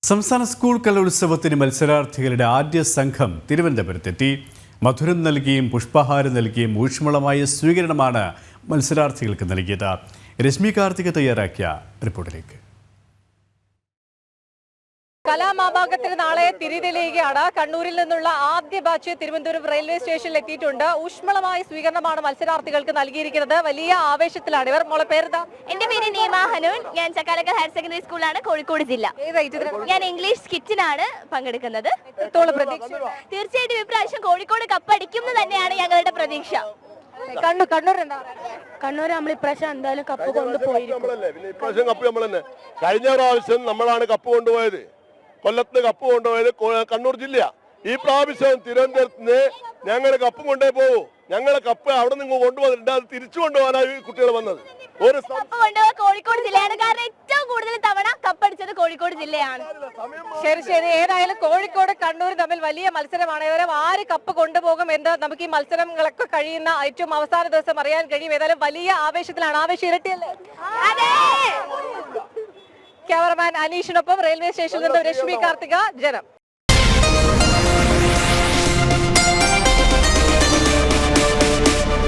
സംസ്ഥാന സ്കൂൾ കലോത്സവത്തിന് മത്സരാർത്ഥികളുടെ ആദ്യ സംഘം തിരുവനന്തപുരത്തെത്തി. മധുരം നൽകിയും പുഷ്പഹാരം നൽകിയും ഊഷ്മളമായ സ്വീകരണമാണ് മത്സരാർത്ഥികൾക്ക് നൽകിയത്. രശ്മി കാർത്തിക തയ്യാറാക്കിയ റിപ്പോർട്ടിലേക്ക്. കലാമാഭാഗത്തിന് നാളെ തിരിതെളിയുകയാണ്. കണ്ണൂരിൽ നിന്നുള്ള ആദ്യ ബാച്ച് തിരുവനന്തപുരം റെയിൽവേ സ്റ്റേഷനിൽ എത്തിയിട്ടുണ്ട്. ഊഷ്മളമായ സ്വീകരണമാണ് മത്സരാർത്ഥികൾക്ക് നൽകിയിരിക്കുന്നത്. വലിയ ആവേശത്തിലാണ് ഇവർ. മോളെ പേരെന്താ? എന്റെ പേര് നീമ ഹനൂൻ. ഞാൻ ചക്കാലക്കൽ ഹയർ സെക്കൻഡറി സ്കൂളാണ്, കോഴിക്കോട് ജില്ല. ഞാൻ ഇംഗ്ലീഷ് സ്കിറ്റിനാണ് പങ്കെടുക്കുന്നത്. തീർച്ചയായിട്ടും ഇപ്രാവശ്യം കോഴിക്കോട് കപ്പടിക്കും തന്നെയാണ് ഞങ്ങളുടെ പ്രതീക്ഷ. കണ്ണൂർ നമ്മൾ ഇപ്രാവശ്യം എന്തായാലും കപ്പ് കൊണ്ടുപോയി. കഴിഞ്ഞ പ്രാവശ്യം നമ്മളാണ് കപ്പ് കൊണ്ടുപോയത്. കൊല്ലത്ത് കപ്പ് കൊണ്ടുപോയത് കണ്ണൂർ ജില്ല. ഈ പ്രാവശ്യം തിരുവനന്തപുരത്ത് ഞങ്ങൾ കപ്പ് കൊണ്ടേ പോകൂ. ഞങ്ങളെ കപ്പ് അവിടെ നിന്ന് കൊണ്ടുപോകുന്നുണ്ട്. അത് തിരിച്ചു കൊണ്ടുപോകാനാണ് കുട്ടികൾ വന്നത്. ഒരു കപ്പ് കൊണ്ടുപോകാൻ കോഴിക്കോട് ജില്ലയാണ്. കാരണം ഏറ്റവും കൂടുതൽ തവണ കപ്പടിച്ചത് കോഴിക്കോട് ജില്ലയാണ്. ശരി. ഏതായാലും കോഴിക്കോട് കണ്ണൂർ തമ്മിൽ വലിയ മത്സരമാണ്. ഇവരെ ആര് കപ്പ് കൊണ്ടുപോകും എന്ന് നമുക്ക് ഈ മത്സരങ്ങളൊക്കെ കഴിയുന്ന ഏറ്റവും അവസാന ദിവസം അറിയാൻ കഴിയും. ഏതായാലും വലിയ ആവേശത്തിലാണ്. ആവേശം ഇരട്ടിയല്ലേ? ക്യാമറമാൻ അനീഷിനൊപ്പം റെയിൽവേ സ്റ്റേഷനിൽ നിന്ന് രശ്മി കാർത്തിക, ജനം.